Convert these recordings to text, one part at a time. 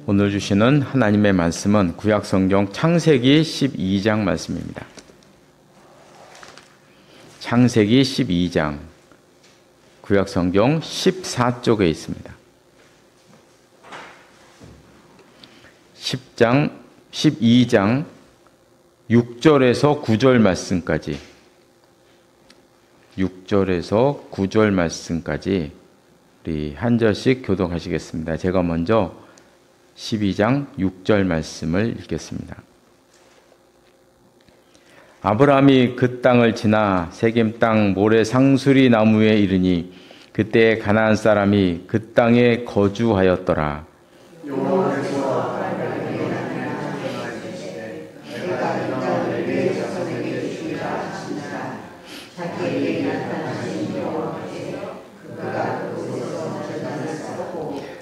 오늘 주시는 하나님의 말씀은 구약성경 창세기 12장 말씀입니다. 창세기 12장, 구약성경 14쪽에 있습니다. 12장 6절에서 9절 말씀까지 6절에서 9절 말씀까지 우리 한 절씩 교독하시겠습니다. 제가 먼저 12장 6절 말씀을 읽겠습니다. 아브라함이 그 땅을 지나 세겜 땅 모래 상수리 나무에 이르니 그때 가나안 사람이 그 땅에 거주하였더라.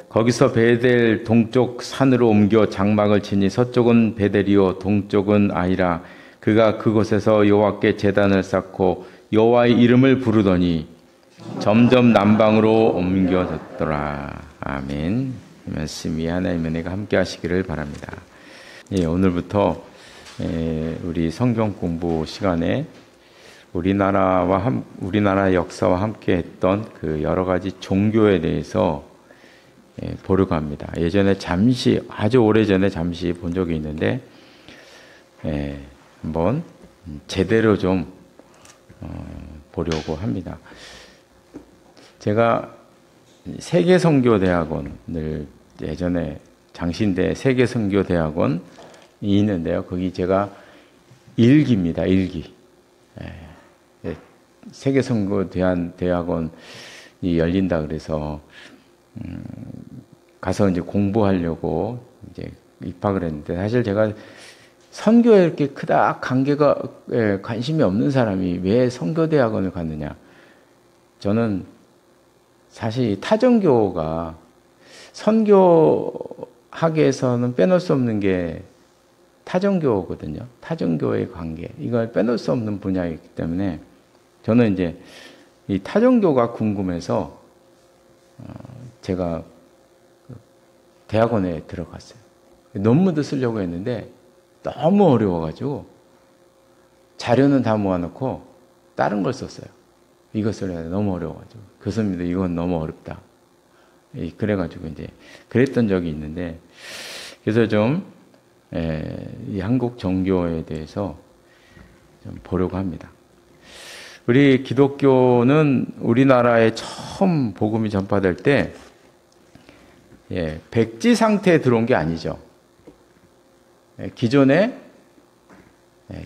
거기서 베델 동쪽 산으로 옮겨 장막을 치니 서쪽은 베델이요 동쪽은 아이라. 그가 그곳에서 여호와께 제단을 쌓고 여호와의 이름을 부르더니 점점 남방으로 옮겨졌더라. 아멘. 이 말씀이 하나님의 은혜가 함께 하시기를 바랍니다. 예, 오늘부터 우리 성경 공부 시간에 우리나라 역사와 함께 했던 그 여러 가지 종교에 대해서 보려고 합니다. 예전에 아주 오래전에 잠시 본 적이 있는데, 한번 제대로 좀 보려고 합니다. 제가 세계선교대학원을 예전에 장신대 세계선교대학원이 있는데요. 거기 제가 일기입니다. 일기. 세계선교대학원이 열린다 그래서 가서 이제 공부하려고 이제 입학을 했는데, 사실 제가 선교에 이렇게 크다 관심이 없는 사람이 왜 선교대학원을 갔느냐. 저는 사실 타종교가 선교학에서는 빼놓을 수 없는 게 타종교거든요. 타종교의 관계. 이걸 빼놓을 수 없는 분야이기 때문에 저는 이제 이 타종교가 궁금해서 제가 대학원에 들어갔어요. 논문도 쓰려고 했는데 너무 어려워가지고 자료는 다 모아놓고 다른 걸 썼어요. 이것을 해야 너무 어려워가지고. 교수님도 이건 너무 어렵다. 그래가지고 이제 그랬던 적이 있는데, 그래서 좀 이 한국 종교에 대해서 좀 보려고 합니다. 우리 기독교는 우리나라에 처음 복음이 전파될 때 백지 상태에 들어온 게 아니죠. 기존에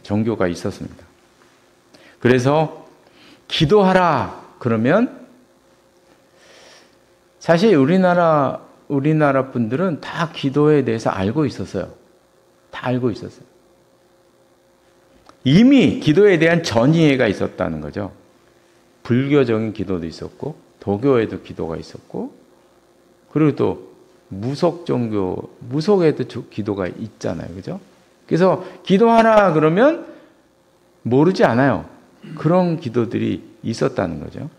종교가 있었습니다. 그래서 기도하라 그러면 사실 우리나라 분들은 다 기도에 대해서 알고 있었어요. 다 알고 있었어요. 이미 기도에 대한 전이해가 있었다는 거죠. 불교적인 기도도 있었고 도교에도 기도가 있었고, 그리고 또 무속 종교, 무속에도 기도가 있잖아요. 그죠? 그래서 기도하라 그러면 모르지 않아요. 그런 기도들이 있었다는 거죠.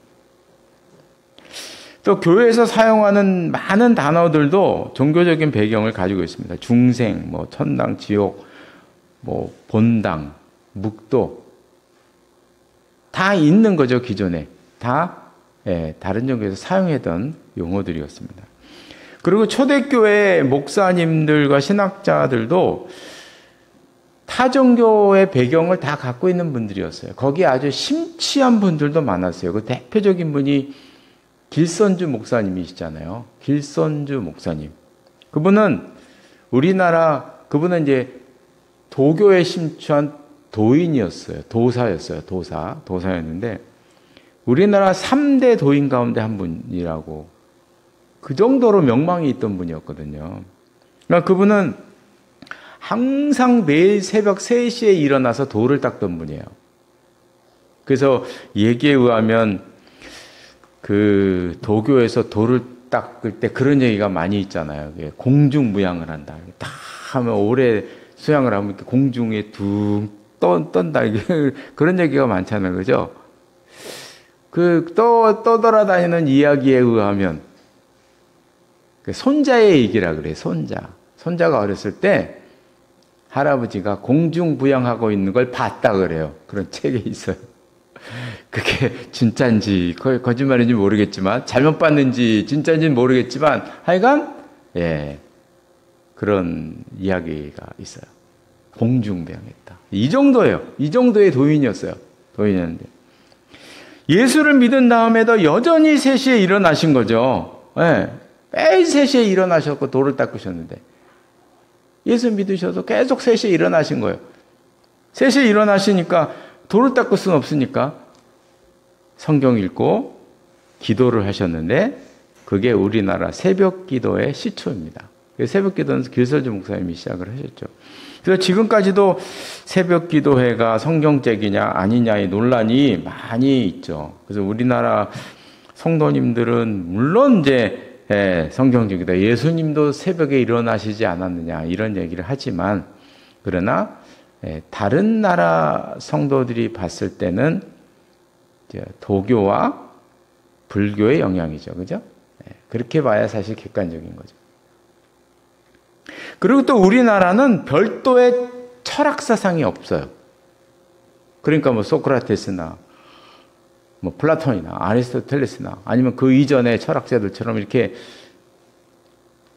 또 교회에서 사용하는 많은 단어들도 종교적인 배경을 가지고 있습니다. 중생, 천당, 지옥, 본당, 묵도 다 있는 거죠. 기존에 다 다른 종교에서 사용했던 용어들이었습니다. 그리고 초대교회 목사님들과 신학자들도 타종교의 배경을 다 갖고 있는 분들이었어요. 거기에 아주 심취한 분들도 많았어요. 그 대표적인 분이 길선주 목사님이시잖아요. 길선주 목사님. 그분은 이제 도교에 심취한 도인이었어요. 도사였는데 우리나라 3대 도인 가운데 한 분이라고, 그 정도로 명망이 있던 분이었거든요. 그러니까 그분은 항상 매일 새벽 3시에 일어나서 돌을 닦던 분이에요. 그래서 얘기에 의하면 그 도교에서 돌을 닦을 때 그런 얘기가 많이 있잖아요. 공중무양을 한다. 다 하면 오래 수양을 하면 공중에 둥 떤다. 그런 얘기가 많잖아요. 그죠? 떠돌아다니는 이야기에 의하면 손자의 얘기라 그래. 손자. 손자가 어렸을 때 할아버지가 공중부양하고 있는 걸 봤다 그래요. 그런 책에 있어요. 그게 진짜인지 거짓말인지 모르겠지만 잘못 봤는지 진짜인지는 모르겠지만 하여간 그런 이야기가 있어요. 공중부양했다. 이 정도예요. 이 정도의 도인이었어요. 도인이었는데 예수를 믿은 다음에도 여전히 3시에 일어나신 거죠. 매일 3시에 일어나셨고 돌을 닦으셨는데 예수 믿으셔도 계속 3시에 일어나신 거예요. 3시에 일어나시니까 돌을 닦을 수는 없으니까 성경 읽고 기도를 하셨는데 그게 우리나라 새벽 기도의 시초입니다. 새벽 기도는 길설주 목사님이 시작을 하셨죠. 그래서 지금까지도 새벽 기도회가 성경적이냐 아니냐의 논란이 많이 있죠. 그래서 우리나라 성도님들은 물론 이제 성경적이다. 예수님도 새벽에 일어나시지 않았느냐 이런 얘기를 하지만 그러나 다른 나라 성도들이 봤을 때는 이제 도교와 불교의 영향이죠. 그죠? 그렇게 봐야 사실 객관적인 거죠. 그리고 또 우리나라는 별도의 철학 사상이 없어요. 그러니까 뭐 소크라테스나 뭐 플라톤이나 아리스토텔레스나 아니면 그 이전의 철학자들처럼 이렇게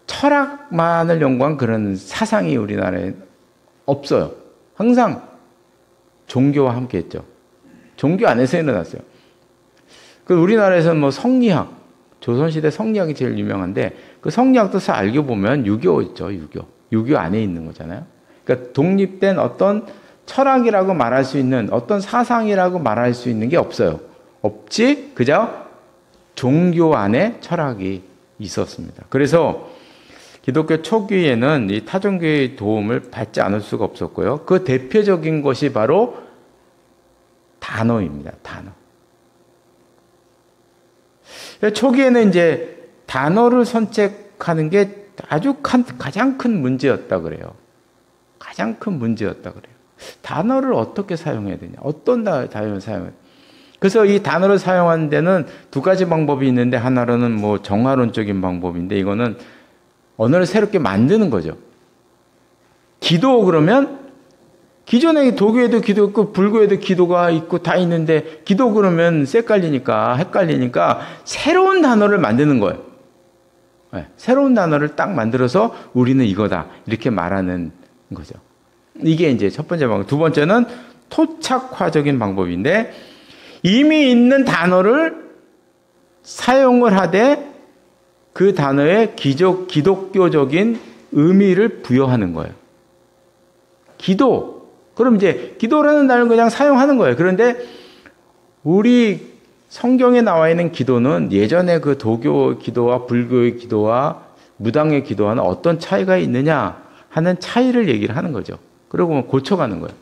철학만을 연구한 그런 사상이 우리나라에 없어요. 항상 종교와 함께 했죠. 종교 안에서 일어났어요. 그 우리나라에서는 뭐 성리학, 조선시대 성리학이 제일 유명한데 그 성리학도 잘 알고 보면 유교 있죠. 유교 안에 있는 거잖아요. 그러니까 독립된 어떤 철학이라고 말할 수 있는 어떤 사상이라고 말할 수 있는 게 없어요. 없지 그저 종교 안에 철학이 있었습니다. 그래서 기독교 초기에는 이 타종교의 도움을 받지 않을 수가 없었고요. 그 대표적인 것이 바로 단어입니다. 단어. 초기에는 이제 단어를 선택하는 게 아주 가장 큰 문제였다 그래요. 가장 큰 문제였다 그래요. 단어를 어떻게 사용해야 되냐? 어떤 단어를 사용해야 되냐? 그래서 이 단어를 사용하는 데는 2가지 방법이 있는데 하나로는 뭐 정화론적인 방법인데 이거는 언어를 새롭게 만드는 거죠. 기도 그러면 기존에 도교에도 기도 있고 불교에도 기도가 있고 다 있는데 기도 그러면 헷갈리니까 새로운 단어를 만드는 거예요. 새로운 단어를 딱 만들어서 우리는 이거다 이렇게 말하는 거죠. 이게 이제 첫 번째 방법. 두 번째는 토착화적인 방법인데 이미 있는 단어를 사용을 하되 그 단어에 기독교적인 의미를 부여하는 거예요. 기도. 그럼 이제 기도라는 단어를 그냥 사용하는 거예요. 그런데 우리 성경에 나와 있는 기도는 예전에 그 도교 기도와 불교의 기도와 무당의 기도와는 어떤 차이가 있느냐 하는 차이를 얘기를 하는 거죠. 그리고 고쳐가는 거예요.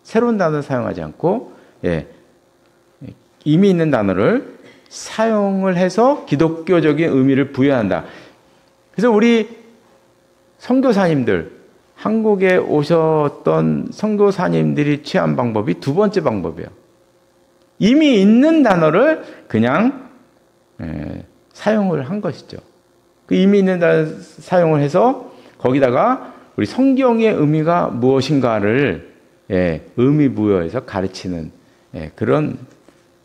새로운 단어를 사용하지 않고 이미 있는 단어를 사용을 해서 기독교적인 의미를 부여한다. 그래서 우리 선교사님들, 한국에 오셨던 선교사님들이 취한 방법이 2번째 방법이에요. 이미 있는 단어를 그냥 사용을 한 것이죠. 그 이미 있는 단어 사용을 해서 거기다가 우리 성경의 의미가 무엇인가를 의미 부여해서 가르치는 그런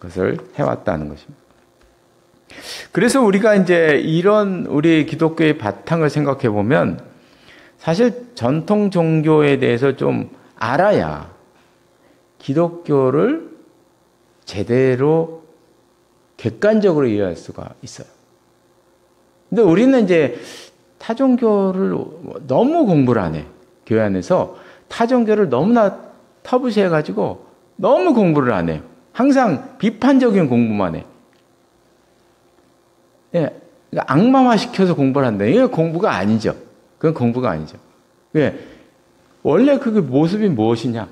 것을 해왔다는 것입니다. 그래서 우리가 이제 이런 우리 기독교의 바탕을 생각해 보면 사실 전통 종교에 대해서 좀 알아야 기독교를 제대로 객관적으로 이해할 수가 있어요. 근데 우리는 이제 타종교를 너무 공부를 안 해. 교회 안에서 타종교를 너무나 터부시해가지고 너무 공부를 안 해요. 항상 비판적인 공부만 해. 악마화 시켜서 공부를 한다. 이게 공부가 아니죠. 그건 공부가 아니죠. 원래 그게 모습이 무엇이냐.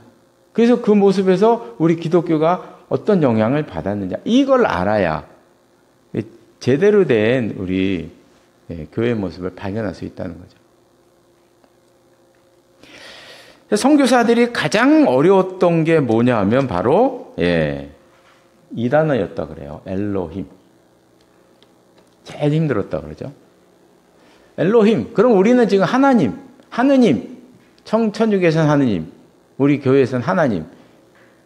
그래서 그 모습에서 우리 기독교가 어떤 영향을 받았느냐. 이걸 알아야 제대로 된 우리 교회의 모습을 발견할 수 있다는 거죠. 선교사들이 가장 어려웠던 게 뭐냐 하면 바로 이 단어였다 그래요. 엘로힘. 제일 힘들었다 그러죠. 엘로힘. 그럼 우리는 지금 하나님, 하느님, 천주교에서는 하느님, 우리 교회에서는 하나님.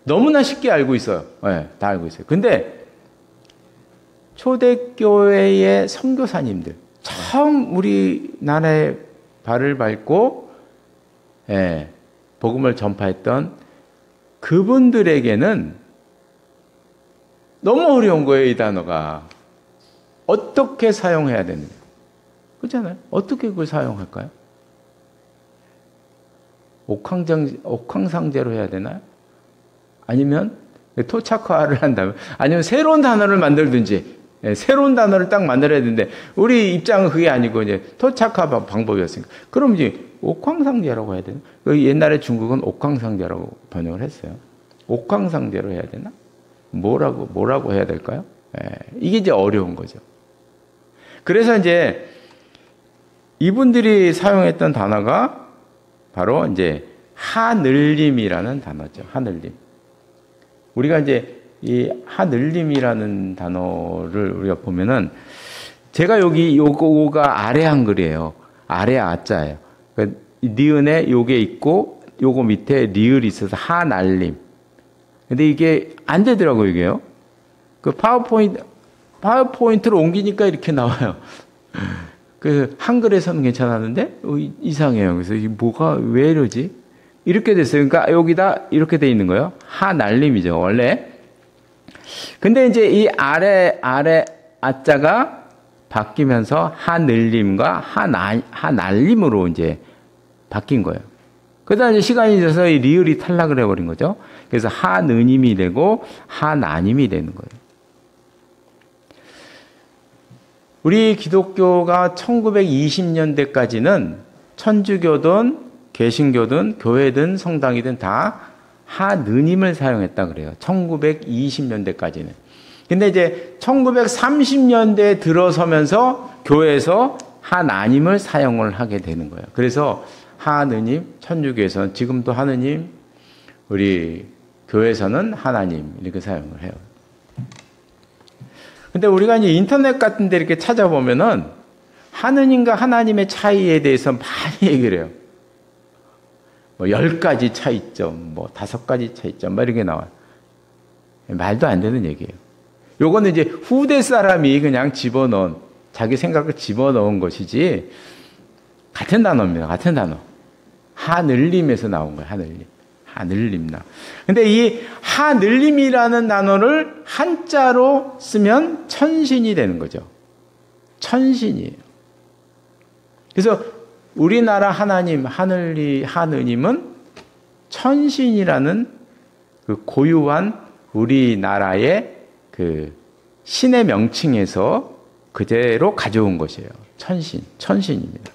너무나 쉽게 알고 있어요. 네, 다 알고 있어요. 근데 초대교회의 선교사님들, 처음 우리나라에 발을 밟고 복음을 전파했던 그분들에게는 너무 어려운 거예요, 이 단어가. 어떻게 사용해야 되는지. 그렇잖아요? 어떻게 그걸 사용할까요? 옥황상제로 해야 되나요? 아니면 토착화를 한다면, 아니면 새로운 단어를 만들든지, 새로운 단어를 딱 만들어야 되는데, 우리 입장은 그게 아니고, 이제 토착화 방법이었으니까. 그럼 이제 옥황상제라고 해야 되나? 옛날에 중국은 옥황상제라고 번역을 했어요. 옥황상제로 해야 되나? 뭐라고 해야 될까요? 이게 이제 어려운 거죠. 그래서 이제 이분들이 사용했던 단어가 바로 이제 하늘림이라는 단어죠. 하늘림. 우리가 이제 이 하늘림이라는 단어를 우리가 보면은 제가 여기 요거가 아래 한글이에요. 아래 아자예요. 그러니까 니은에 요게 있고 요거 밑에 리을이 있어서 하날림. 근데 이게 안 되더라고요, 이게요. 그 파워포인트로 옮기니까 이렇게 나와요. 그 한글에서는 괜찮았는데 이상해요. 그래서 이게 왜 이러지? 이렇게 됐어요. 그러니까 여기다 이렇게 돼 있는 거예요. 하날림이죠, 원래. 근데 이제 이 아래 아자가 바뀌면서 하늘림과 하날림으로 이제 바뀐 거예요. 그러다 이제 시간이 지나서 이 리을이 탈락을 해버린 거죠. 그래서 하느님이 되고 하나님이 되는 거예요. 우리 기독교가 1920년대까지는 천주교든 개신교든 교회든 성당이든 다 하느님을 사용했다 그래요. 1920년대까지는. 근데 이제 1930년대에 들어서면서 교회에서 하나님을 사용을 하게 되는 거예요. 그래서 하느님, 천주교에서는 지금도 하느님, 우리 교회에서는 하나님 이렇게 사용을 해요. 근데 우리가 이제 인터넷 같은 데 이렇게 찾아보면은 하느님과 하나님의 차이에 대해서 많이 얘기를 해요. 뭐 10가지 차이점, 뭐 5가지 차이점, 막 이렇게 나와요. 말도 안 되는 얘기예요. 요거는 이제 후대 사람이 그냥 자기 생각을 집어넣은 것이지, 같은 단어입니다. 같은 단어. 하늘림에서 나온 거예요. 하늘림. 하늘림나. 근데 이 하늘림이라는 단어를 한자로 쓰면 천신이 되는 거죠. 천신이에요. 그래서 우리나라 하나님, 하느님은 천신이라는 그 고유한 우리나라의 그 신의 명칭에서 그대로 가져온 것이에요. 천신입니다.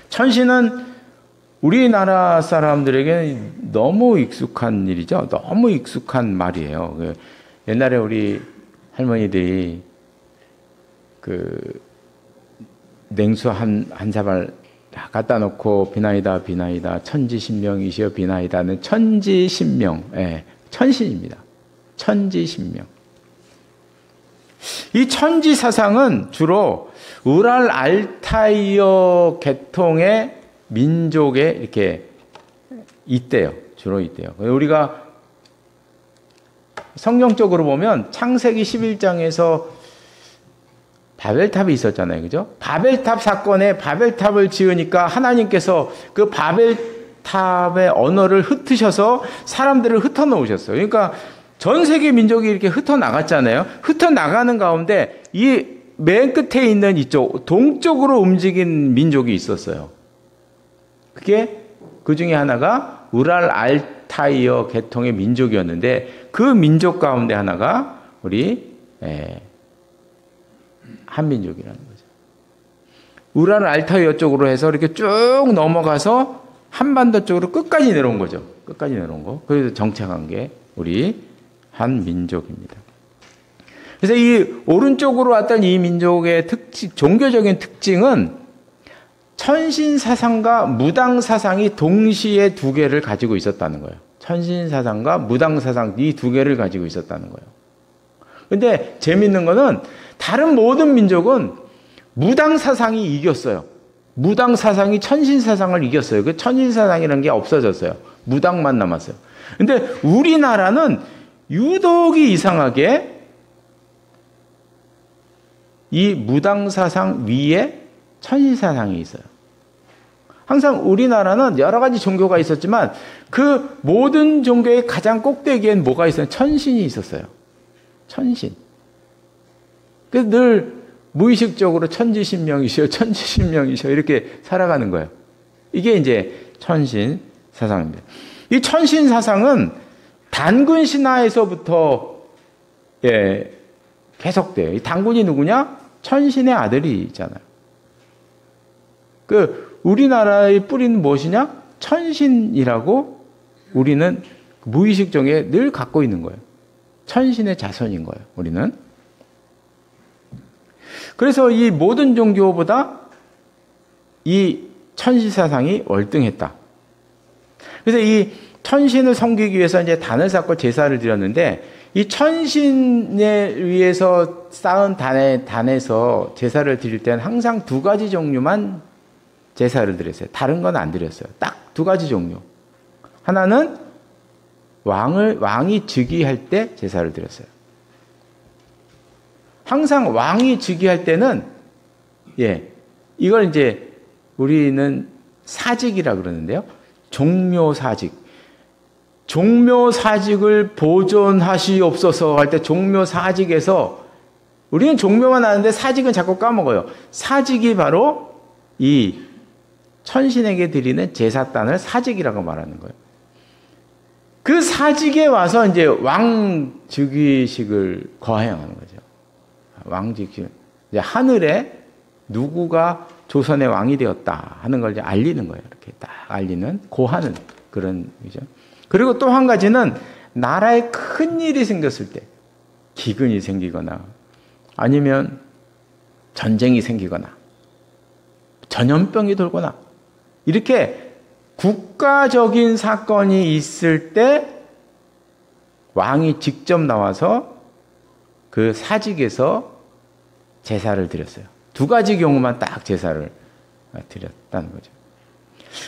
천신은 우리나라 사람들에게는 너무 익숙한 일이죠. 너무 익숙한 말이에요. 옛날에 우리 할머니들이 그 냉수 한 사발 갖다 놓고 비나이다 천지신명이시여 비나이다는 천지신명, 천신입니다. 천지신명. 이 천지 사상은 주로 우랄 알타이어 계통의 민족에 이렇게 있대요. 주로 있대요. 우리가 성경적으로 보면 창세기 11장에서 바벨탑이 있었잖아요. 그죠? 바벨탑 사건에 바벨탑을 지으니까 하나님께서 그 바벨탑의 언어를 흩으셔서 사람들을 흩어놓으셨어요. 그러니까 전 세계 민족이 이렇게 흩어나갔잖아요. 흩어나가는 가운데 이 맨 끝에 있는 이쪽 동쪽으로 움직인 민족이 있었어요. 그게 그 중에 하나가 우랄 알타이어 계통의 민족이었는데 그 민족 가운데 하나가 우리 한민족이라는 거죠. 우랄 알타이어 쪽으로 해서 이렇게 쭉 넘어가서 한반도 쪽으로 끝까지 내려온 거죠. 끝까지 내려온 거. 그래서 정착한 게 우리 한민족입니다. 그래서 이 오른쪽으로 왔던 이 민족의 종교적인 특징은 천신사상과 무당사상이 동시에 두 개를 가지고 있었다는 거예요. 천신사상과 무당사상 이 두 개를 가지고 있었다는 거예요. 근데 재밌는 거는 다른 모든 민족은 무당사상이 이겼어요. 무당 사상이 천신 사상을 이겼어요. 그 천신 사상이라는 게 없어졌어요. 무당만 남았어요. 근데 우리나라는 유독이 이상하게 이 무당 사상 위에 천신 사상이 있어요. 항상 우리나라는 여러 가지 종교가 있었지만 그 모든 종교의 가장 꼭대기엔 뭐가 있어요? 천신이 있었어요. 천신. 그래서 늘 무의식적으로 천지신명이시여 천지신명이시여 이렇게 살아가는 거예요. 이게 이제 천신 사상입니다. 이 천신 사상은 단군 신화에서부터 계속돼요. 이 단군이 누구냐? 천신의 아들이잖아요. 그 우리나라의 뿌리는 무엇이냐? 천신이라고 우리는 무의식적에 늘 갖고 있는 거예요. 천신의 자손인 거예요. 우리는. 그래서 이 모든 종교보다 이 천신 사상이 월등했다. 그래서 이 천신을 섬기기 위해서 이제 단을 쌓고 제사를 드렸는데 이 천신에 위해서 쌓은 단에서 제사를 드릴 때는 항상 두 가지 종류만 제사를 드렸어요. 다른 건 안 드렸어요. 딱 두 가지 종류. 하나는 왕이 즉위할 때 제사를 드렸어요. 항상 왕이 즉위할 때는 이걸 이제 우리는 사직이라 그러는데요. 종묘사직. 종묘사직을 보존하시옵소서 할 때 종묘사직에서 우리는 종묘만 하는데 사직은 자꾸 까먹어요. 사직이 바로 이 천신에게 드리는 제사단을 사직이라고 말하는 거예요. 그 사직에 와서 이제 왕 즉위식을 거행하는 거죠. 왕 즉위식. 이제 하늘에 누구가 조선의 왕이 되었다 하는 걸 이제 알리는 거예요. 이렇게 딱 알리는, 고하는 그런 거죠. 그리고 또 한 가지는 나라에 큰 일이 생겼을 때, 기근이 생기거나 아니면 전쟁이 생기거나 전염병이 돌거나 이렇게 국가적인 사건이 있을 때 왕이 직접 나와서 그 사직에서 제사를 드렸어요. 두 가지 경우만 딱 제사를 드렸다는 거죠.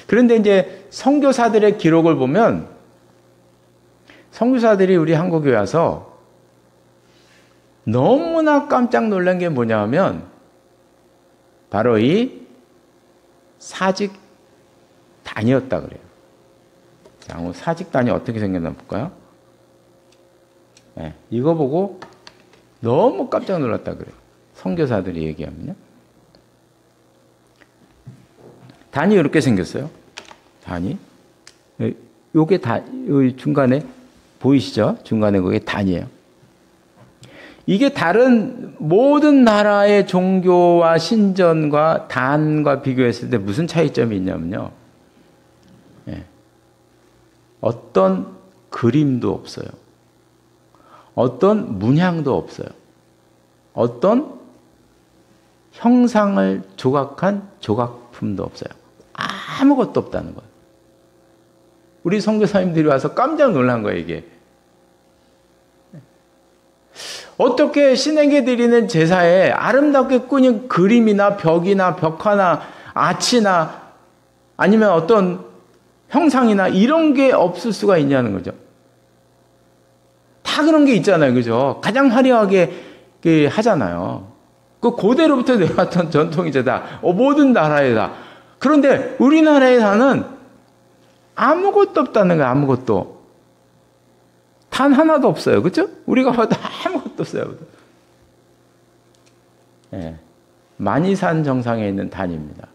그런데 이제 선교사들의 기록을 보면 선교사들이 우리 한국에 와서 너무나 깜짝 놀란 게 뭐냐 하면 바로 이 사직단이었다 그래요. 자, 사직단이 어떻게 생겼나 볼까요? 이거 보고 너무 깜짝 놀랐다 그래요. 선교사들이 얘기하면요. 단이 이렇게 생겼어요. 단이. 요게 요 중간에 보이시죠? 중간에 그게 단이에요. 이게 다른 모든 나라의 종교와 신전과 단과 비교했을 때 무슨 차이점이 있냐면요. 어떤 그림도 없어요. 어떤 문양도 없어요. 어떤 형상을 조각한 조각품도 없어요. 아무것도 없다는 거예요. 우리 선교사님들이 와서 깜짝 놀란 거예요, 이게. 어떻게 신에게 드리는 제사에 아름답게 꾸민 그림이나 벽이나 벽화나 아치나 아니면 어떤 형상이나 이런 게 없을 수가 있냐는 거죠. 다 그런 게 있잖아요, 그죠? 가장 화려하게 하잖아요. 그 고대로부터 내려왔던 전통이죠, 다. 모든 나라에 다. 그런데 우리나라에 사는 아무것도 없다는 거예요, 아무것도. 단 하나도 없어요, 그죠? 우리가 봐도 아무것도 없어요. 만이산 정상에 있는 단입니다.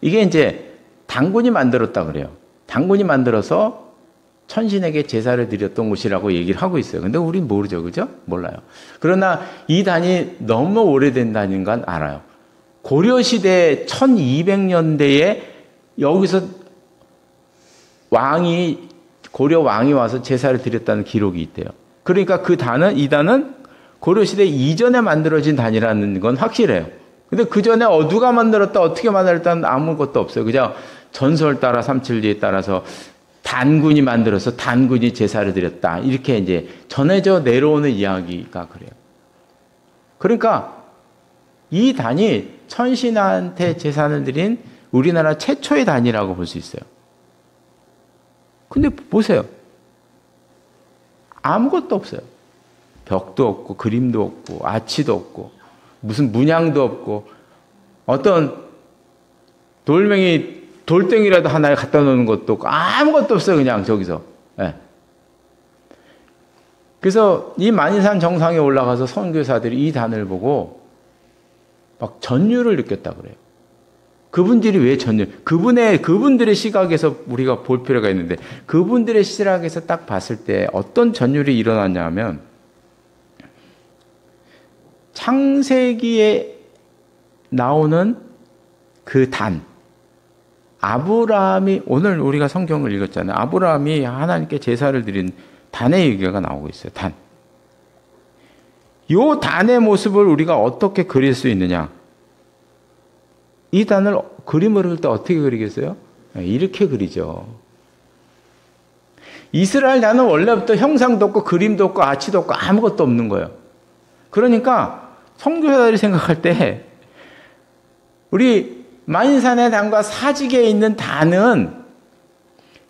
이게 이제 단군이 만들었다 그래요. 단군이 만들어서 천신에게 제사를 드렸던 곳이라고 얘기를 하고 있어요. 근데 우린 모르죠, 그죠? 몰라요. 그러나 이 단이 너무 오래된 단인 건 알아요. 고려시대 1200년대에 여기서 고려 왕이 와서 제사를 드렸다는 기록이 있대요. 그러니까 이 단은 고려시대 이전에 만들어진 단이라는 건 확실해요. 근데 그 전에 누가 만들었다, 어떻게 만들었다는 아무것도 없어요. 그냥 전설 따라 삼칠리에 따라서 단군이 만들어서 단군이 제사를 드렸다. 이렇게 이제 전해져 내려오는 이야기가 그래요. 그러니까 이 단이 천신한테 제사를 드린 우리나라 최초의 단이라고 볼 수 있어요. 근데 보세요. 아무것도 없어요. 벽도 없고 그림도 없고 아치도 없고 무슨 문양도 없고 어떤 돌덩이라도 하나에 갖다 놓는 것도 없고 아무것도 없어요. 그냥 저기서. 네. 그래서 이 만인산 정상에 올라가서 선교사들이 이 단을 보고 막 전율을 느꼈다 그래요. 그분들이 왜 그분들의 시각에서 우리가 볼 필요가 있는데 그분들의 시각에서 딱 봤을 때 어떤 전율이 일어났냐면 창세기에 나오는 그 단, 아브라함이 오늘 우리가 성경을 읽었잖아요. 아브라함이 하나님께 제사를 드린 단의 얘기가 나오고 있어요. 단. 요 단의 모습을 우리가 어떻게 그릴 수 있느냐? 이 단을 그림을 그릴 때 어떻게 그리겠어요? 이렇게 그리죠. 이스라엘 단은 원래부터 형상도 없고 그림도 없고 아치도 없고 아무것도 없는 거예요. 그러니까 선교사들이 생각할 때 우리 만인산의 단과 사직에 있는 단은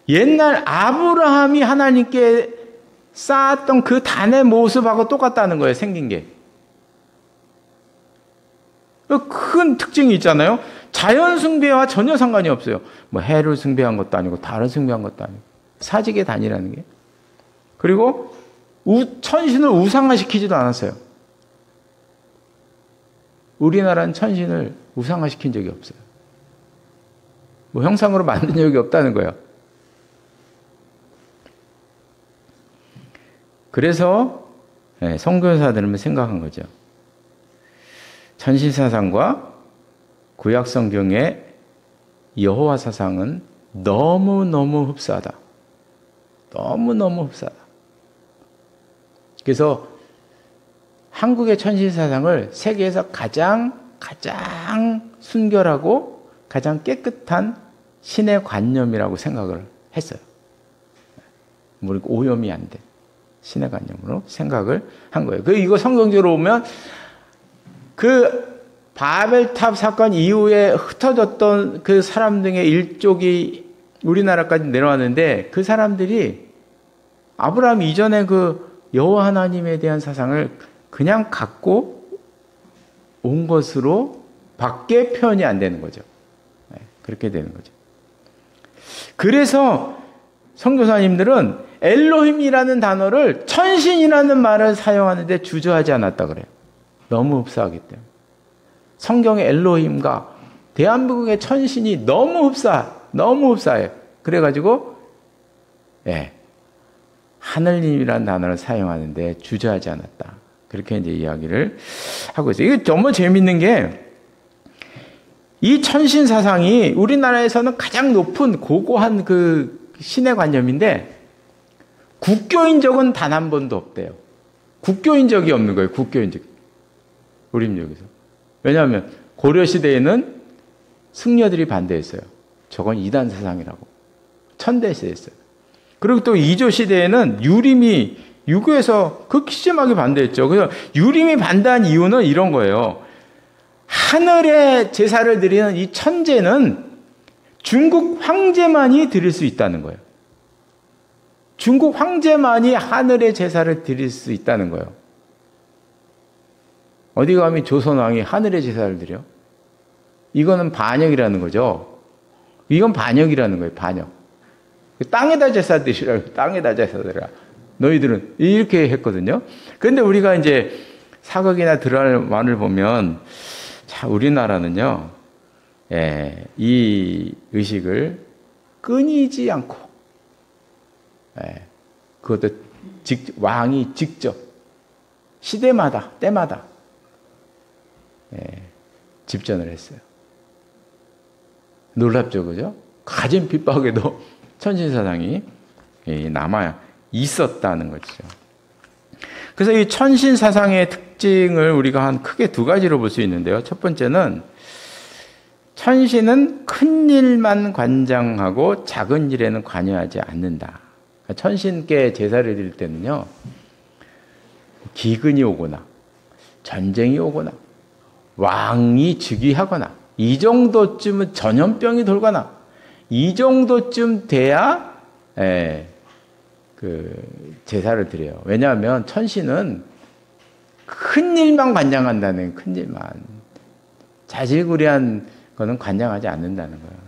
옛날 아브라함이 하나님께 쌓았던 그 단의 모습하고 똑같다는 거예요. 생긴 게. 큰 특징이 있잖아요. 자연 숭배와 전혀 상관이 없어요. 뭐 해를 숭배한 것도 아니고 다른 숭배한 것도 아니고 사직의 단이라는 게. 그리고 천신을 우상화시키지도 않았어요. 우리나라는 천신을 우상화시킨 적이 없어요. 뭐 형상으로 만든 적이 없다는 거예요. 그래서 선교사들은 생각한 거죠. 천신 사상과 구약 성경의 여호와 사상은 너무너무 흡사하다. 너무너무 흡사하다. 그래서 한국의 천신 사상을 세계에서 가장 순결하고 가장 깨끗한 신의 관념이라고 생각을 했어요. 오염이 안 돼. 신의 관념으로 생각을 한 거예요. 이거 성경적으로 보면 그 바벨탑 사건 이후에 흩어졌던 그 사람 등의 일족이 우리나라까지 내려왔는데 그 사람들이 아브라함 이전에 그 여호와 하나님에 대한 사상을 그냥 갖고 온 것으로 밖에 표현이 안 되는 거죠. 그렇게 되는 거죠. 그래서 선교사님들은 엘로힘이라는 단어를 천신이라는 말을 사용하는데 주저하지 않았다 그래요. 너무 흡사하기 때문에. 성경의 엘로힘과 대한민국의 천신이 너무 흡사해요. 그래가지고 하늘님이라는 단어를 사용하는데 주저하지 않았다. 그렇게 이제 이야기를 하고 있어요. 이게 정말 재밌는 게 이 천신 사상이 우리나라에서는 가장 높은 고고한 그 신의 관념인데 국교인 적은 단 한 번도 없대요. 국교인 적이 없는 거예요. 국교인 적. 우리 민족에서. 왜냐하면 고려시대에는 승려들이 반대했어요. 저건 이단 사상이라고. 천대시대였어요. 그리고 또 이조시대에는 유림이 유교에서 극히 심하게 반대했죠. 그래서 유림이 반대한 이유는 이런 거예요. 하늘에 제사를 드리는 이 천제는 중국 황제만이 드릴 수 있다는 거예요. 중국 황제만이 하늘에 제사를 드릴 수 있다는 거예요. 어디 감히 조선왕이 하늘에 제사를 드려? 이거는 반역이라는 거죠. 이건 반역이라는 거예요. 반역. 땅에다 제사 드시라고. 땅에다 제사 드리라. 너희들은 이렇게 했거든요. 그런데 우리가 이제 사극이나 드라마를 보면 자, 우리나라는요. 이 의식을 끊이지 않고 그것도 왕이 직접 시대마다 때마다 집전을 했어요. 놀랍죠, 그죠? 가진 핍박에도 천신사상이 남아 있었다는 거죠. 그래서 이 천신사상의 특징을 우리가 크게 두 가지로 볼 수 있는데요. 첫 번째는 천신은 큰 일만 관장하고 작은 일에는 관여하지 않는다. 천신께 제사를 드릴 때는요, 기근이 오거나 전쟁이 오거나 왕이 즉위하거나 이 정도쯤은 전염병이 돌거나 이 정도쯤 돼야 그 제사를 드려요. 왜냐하면 천신은 큰 일만 관장한다는, 큰 일만. 자질구레한 거는 관장하지 않는다는 거예요.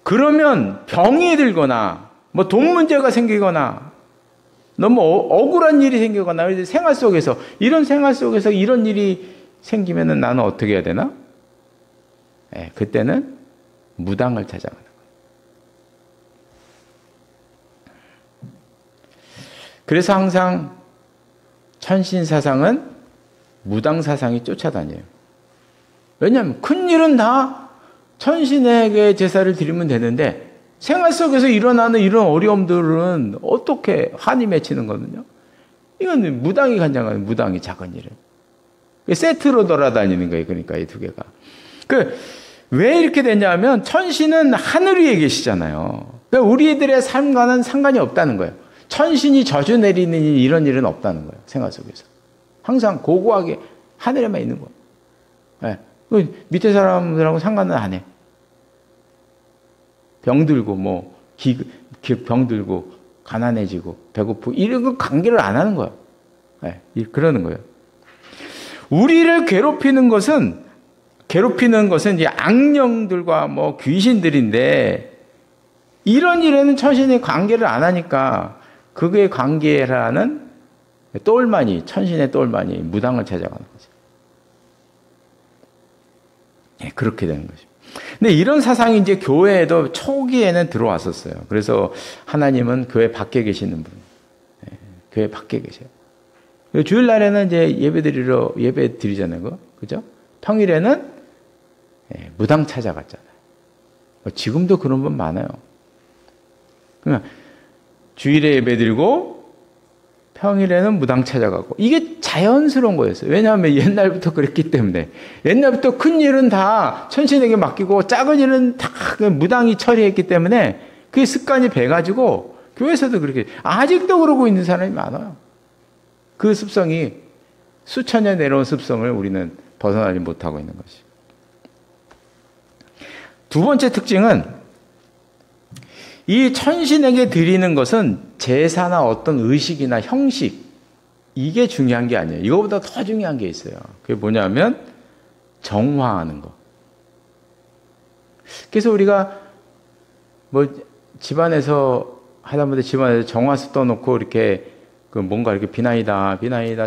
그러면 병이 들거나 뭐 돈 문제가 생기거나 너무 억울한 일이 생기거나 생활 속에서 이런 일이 생기면은 나는 어떻게 해야 되나? 그때는 무당을 찾아가는 거예요. 그래서 항상 천신 사상은 무당 사상이 쫓아다녀요. 왜냐하면 큰 일은 다 천신에게 제사를 드리면 되는데 생활 속에서 일어나는 이런 어려움들은 어떻게 한이 맺히는 거거든요. 이건 무당이 관장하는, 무당이 작은 일은. 세트로 돌아다니는 거예요. 그러니까 이 두 개가. 왜 이렇게 되냐면 천신은 하늘 위에 계시잖아요. 그러니까 우리들의 삶과는 상관이 없다는 거예요. 천신이 저주 내리는 이런 일은 없다는 거예요. 생활 속에서. 항상 고고하게 하늘에만 있는 거예요. 밑에 사람들하고 상관은 안 해. 병들고 병들고 가난해지고 배고프고 이런 거 관계를 안 하는 거예요. 그러는 거예요. 우리를 괴롭히는 것은 이제 악령들과 귀신들인데 이런 일에는 천신이 관계를 안 하니까 그게 관계라는 천신의 똘마니 무당을 찾아가는 거죠. 그렇게 되는 거죠. 근데 이런 사상이 이제 교회에도 초기에는 들어왔었어요. 그래서 하나님은 교회 밖에 계시는 분, 교회 밖에 계셔요. 주일날에는 이제 예배 드리잖아요, 그죠? 평일에는 무당 찾아갔잖아요. 지금도 그런 분 많아요. 그러니까 주일에 예배 드리고 평일에는 무당 찾아가고 이게 자연스러운 거였어요. 왜냐하면 옛날부터 그랬기 때문에. 옛날부터 큰 일은 다 천신에게 맡기고 작은 일은 다 무당이 처리했기 때문에 그게 습관이 배가지고 교회에서도 그렇게 아직도 그러고 있는 사람이 많아요. 그 습성이 수천 년 내려온 습성을 우리는 벗어나지 못하고 있는 것이. 두 번째 특징은 이 천신에게 드리는 것은 제사나 어떤 의식이나 형식 이게 중요한 게 아니에요. 이거보다 더 중요한 게 있어요. 그게 뭐냐면 정화하는 거. 그래서 우리가 집안에서 하다못해 집안에서 정화수 떠놓고 이렇게 뭔가 이렇게 비나이다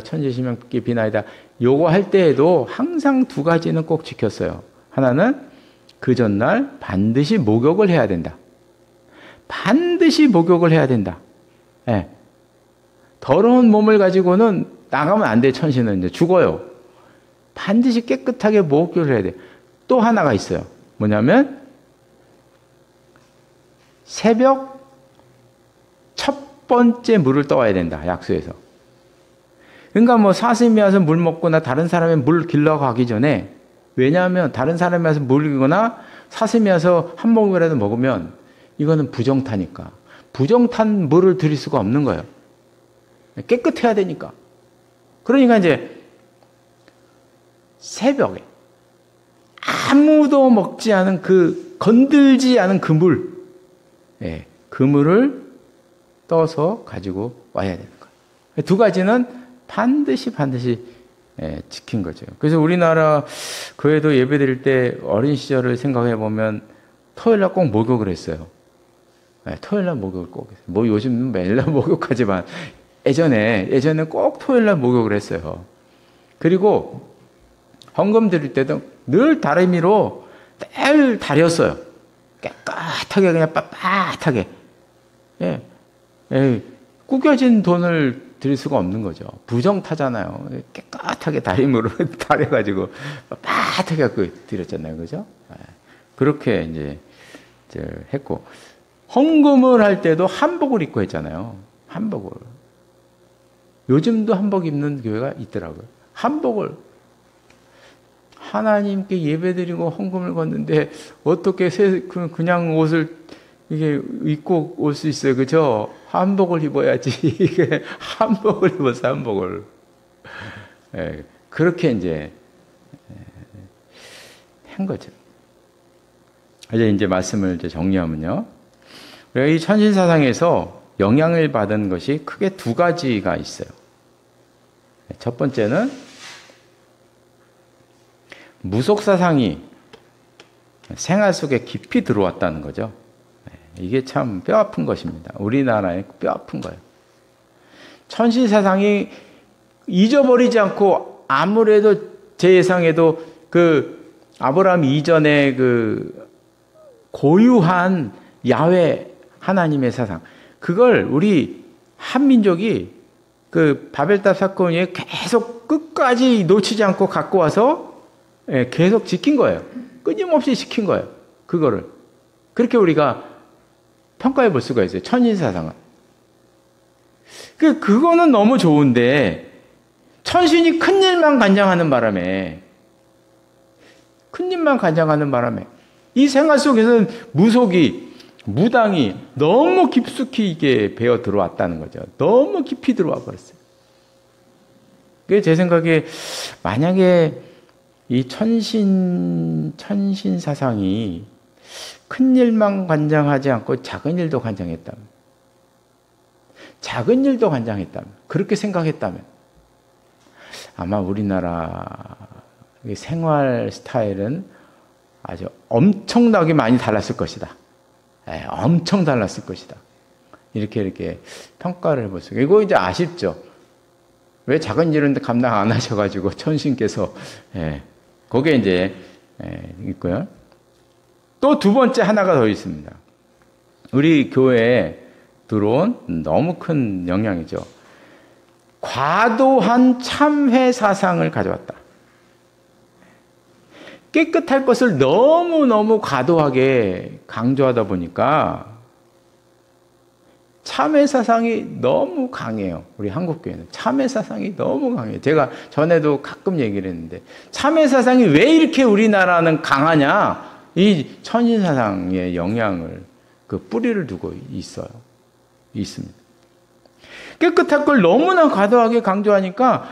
천지신명기 비나이다 요거 할 때에도 항상 두 가지는 꼭 지켰어요. 하나는 그 전날 반드시 목욕을 해야 된다. 반드시 목욕을 해야 된다. 더러운 몸을 가지고는 나가면 안 돼. 천신은 이제 죽어요. 반드시 깨끗하게 목욕을 해야 돼. 또 하나가 있어요. 뭐냐면 새벽 첫 번째 물을 떠와야 된다. 약수에서. 그러니까 사슴이 와서 물 먹거나 다른 사람의 물 길러 가기 전에, 왜냐하면 다른 사람이 와서 물거나 사슴이 와서 한 모금이라도 먹으면 이거는 부정타니까. 부정탄 물을 드릴 수가 없는 거예요. 깨끗해야 되니까. 그러니까 이제 새벽에 아무도 먹지 않은 건들지 않은 그 물, 그 물을 떠서 가지고 와야 되는 거예요. 두 가지는 반드시 지킨 거죠. 그래서 우리나라 교회도 예배 드릴 때 어린 시절을 생각해 보면 토요일날 꼭 목욕을 했어요. 토요일날 목욕을 꼭 했어요. 요즘은 매일날 목욕하지만 예전에 꼭 토요일날 목욕을 했어요. 그리고 헌금 드릴 때도 늘 다리미로 늘 다렸어요. 깨끗하게 그냥 빳빳하게. 구겨진 돈을 드릴 수가 없는 거죠. 부정타잖아요. 깨끗하게 다리미로 다려가지고 빳빳하게 드렸잖아요. 그죠? 그렇게 이제 했고. 헌금을 할 때도 한복을 입고 했잖아요. 한복을. 요즘도 한복 입는 교회가 있더라고요. 한복을. 하나님께 예배드리고 헌금을 걷는데 어떻게 그냥 옷을 이게 입고 올 수 있어요. 그죠? 한복을 입어야지. 이게 한복을 입었어, 한복을. 그렇게 이제 한 거죠. 이제 말씀을 이제 정리하면요. 우리가 이 천신사상에서 영향을 받은 것이 크게 두 가지가 있어요. 첫 번째는 무속사상이 생활 속에 깊이 들어왔다는 거죠. 이게 참 뼈아픈 것입니다. 우리나라에 뼈아픈 거예요. 천신사상이 잊어버리지 않고 아무래도 제 예상에도 그 아브라함 이전에 그 고유한 야훼 하나님의 사상, 그걸 우리 한민족이 그 바벨탑 사건 이후에 계속 끝까지 놓치지 않고 갖고 와서 계속 지킨 거예요. 끊임없이 지킨 거예요. 그거를. 그렇게 우리가 평가해 볼 수가 있어요. 천신사상은. 그거는 너무 좋은데 천신이 큰 일만 관장하는 바람에 이 생활 속에서는 무속이, 무당이 너무 깊숙이 이게 배어 들어왔다는 거죠. 너무 깊이 들어와 버렸어요. 그게 제 생각에 만약에 이 천신 사상이 큰 일만 관장하지 않고 작은 일도 관장했다면, 그렇게 생각했다면 아마 우리나라 생활 스타일은 아주 엄청나게 많이 달랐을 것이다. 엄청 달랐을 것이다. 이렇게 평가를 해볼 수 있어요. 이거 이제 아쉽죠. 왜 작은 일은 감당 안 하셔가지고 천신께서 거기에 이제 있고요. 또 두 번째 하나가 더 있습니다. 우리 교회에 들어온 너무 큰 영향이죠. 과도한 참회 사상을 가져왔다. 깨끗할 것을 너무너무 과도하게 강조하다 보니까 참회 사상이 너무 강해요. 우리 한국교회는 참회 사상이 너무 강해요. 제가 전에도 가끔 얘기를 했는데 참회 사상이 왜 이렇게 우리나라는 강하냐? 이 천신 사상의 영향을 그 뿌리를 두고 있습니다. 깨끗할 걸 너무나 과도하게 강조하니까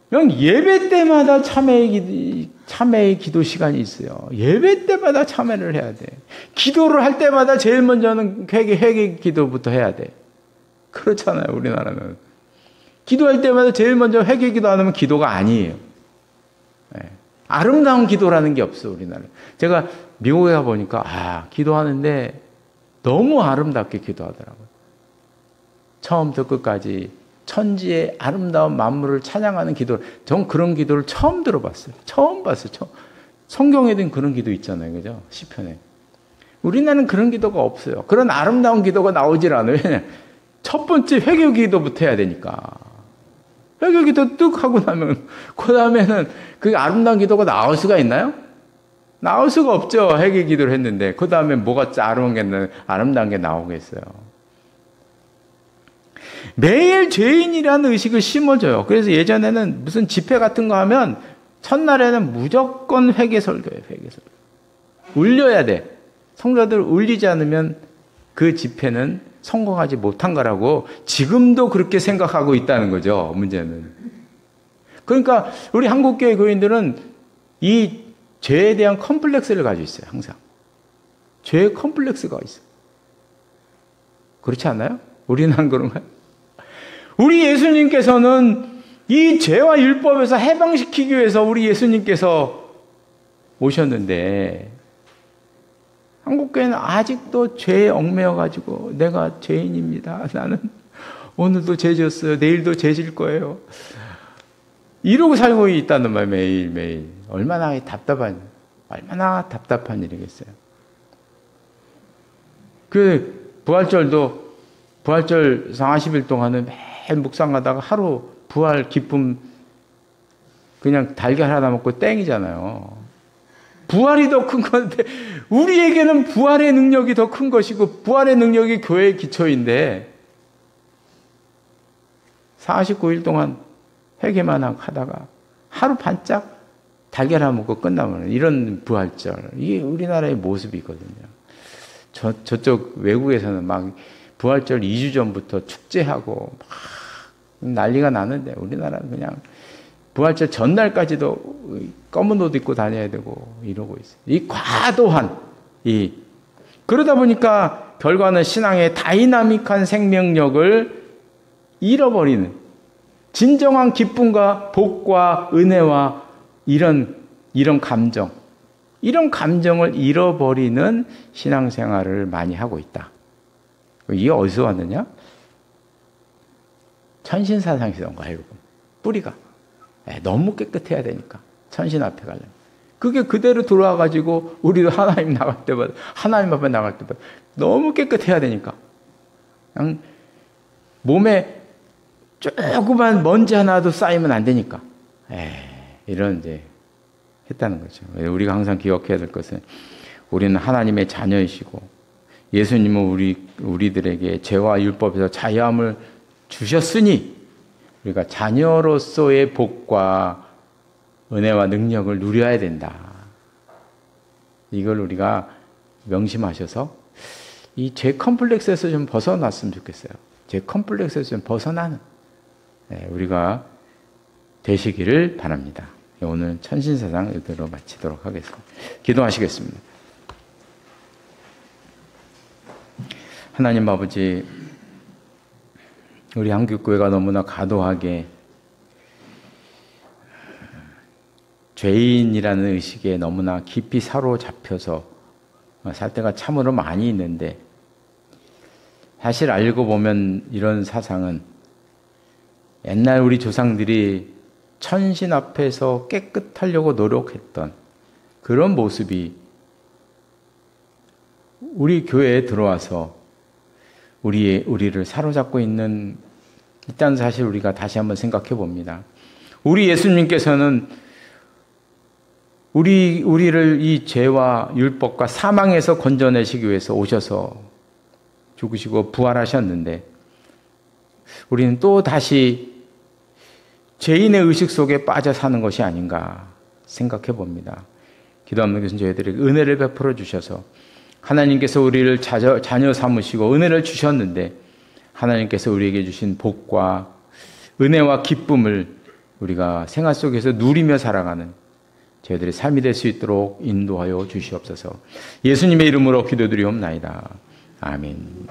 그냥 예배 때마다 참회의 기도 시간이 있어요. 예배 때마다 참회를 해야 돼. 기도를 할 때마다 제일 먼저는 회개 기도부터 해야 돼. 그렇잖아요, 우리나라는. 기도할 때마다 제일 먼저 회개 기도 안 하면 기도가 아니에요. 아름다운 기도라는 게 없어, 우리나라는. 제가 미국에 가보니까, 기도하는데 너무 아름답게 기도하더라고요. 처음부터 끝까지 천지의 아름다운 만물을 찬양하는 기도. 전 그런 기도를 처음 들어봤어요. 처음 봤어요. 성경에도 그런 기도 있잖아요. 그죠? 시편에. 우리나라는 그런 기도가 없어요. 그런 아름다운 기도가 나오질 않아요. 왜냐하면 첫 번째 회개 기도부터 해야 되니까. 회개 기도 뚝 하고 나면 그 다음에는 그 아름다운 기도가 나올 수가 있나요? 나올 수가 없죠. 회개 기도를 했는데 그 다음에 뭐가 아름다운 게 나오겠어요. 매일 죄인이라는 의식을 심어줘요. 그래서 예전에는 무슨 집회 같은 거 하면 첫날에는 무조건 회개 설교예요. 울려야 돼. 성도들 울리지 않으면 그 집회는 성공하지 못한 거라고 지금도 그렇게 생각하고 있다는 거죠. 문제는. 그러니까 우리 한국교회 교인들은 이 죄에 대한 컴플렉스를 가지고 있어요. 항상. 죄의 컴플렉스가 있어요. 그렇지 않나요? 우리는 안 그런가요? 우리 예수님께서는 이 죄와 율법에서 해방시키기 위해서 우리 예수님께서 오셨는데 한국교회는 아직도 죄에 얽매여가지고 내가 죄인입니다. 나는 오늘도 죄 지었어요. 내일도 죄 질 거예요. 이러고 살고 있다는 말 매일매일. 얼마나 답답한 일이겠어요. 그 부활절 40일 동안은 매일 묵상하다가 하루 부활 기쁨 그냥 달걀 하나 먹고 땡이잖아요. 부활이 더 큰 건데 우리에게는 부활의 능력이 더 큰 것이고 부활의 능력이 교회의 기초인데 49일 동안 회개만 하다가 하루 반짝 달걀 하나 먹고 끝나면 이런 부활절. 이게 우리나라의 모습이거든요. 저쪽 외국에서는 막 부활절 2주 전부터 축제하고 막 난리가 나는데 우리나라는 그냥 부활절 전날까지도 검은 옷 입고 다녀야 되고 이러고 있어요. 이 과도한 그러다 보니까 결과는 신앙의 다이나믹한 생명력을 잃어버리는 진정한 기쁨과 복과 은혜와 이런 감정을 잃어버리는 신앙생활을 많이 하고 있다. 이게 어디서 왔느냐? 천신사상에서 온 거예요, 여러분. 뿌리가. 너무 깨끗해야 되니까. 천신 앞에 가려면. 그게 그대로 들어와가지고 우리도 하나님 앞에 나갈 때마다 너무 깨끗해야 되니까. 그냥 몸에 조그만 먼지 하나도 쌓이면 안 되니까. 이런 이제 했다는 거죠. 우리가 항상 기억해야 될 것은 우리는 하나님의 자녀이시고 예수님은 우리들에게 죄와 율법에서 자유함을 주셨으니 우리가 자녀로서의 복과 은혜와 능력을 누려야 된다. 이걸 우리가 명심하셔서 이 죄 컴플렉스에서 좀 벗어났으면 좋겠어요. 죄 컴플렉스에서 좀 벗어나는 우리가 되시기를 바랍니다. 오늘 천신사상 이대로 마치도록 하겠습니다. 기도하시겠습니다. 하나님 아버지, 우리 한국교회가 너무나 과도하게 죄인이라는 의식에 너무나 깊이 사로잡혀서 살 때가 참으로 많이 있는데, 사실 알고 보면 이런 사상은 옛날 우리 조상들이 천신 앞에서 깨끗하려고 노력했던 그런 모습이 우리 교회에 들어와서 우리를 사로잡고 있는 일단 사실 우리가 다시 한번 생각해 봅니다. 우리 예수님께서는 우리를 이 죄와 율법과 사망에서 건져내시기 위해서 오셔서 죽으시고 부활하셨는데 우리는 또 다시 죄인의 의식 속에 빠져 사는 것이 아닌가 생각해 봅니다. 기도하는 것은 저희들에게 은혜를 베풀어 주셔서 하나님께서 우리를 자녀 삼으시고 은혜를 주셨는데 하나님께서 우리에게 주신 복과 은혜와 기쁨을 우리가 생활 속에서 누리며 살아가는 저희들의 삶이 될 수 있도록 인도하여 주시옵소서. 예수님의 이름으로 기도드리옵나이다. 아멘.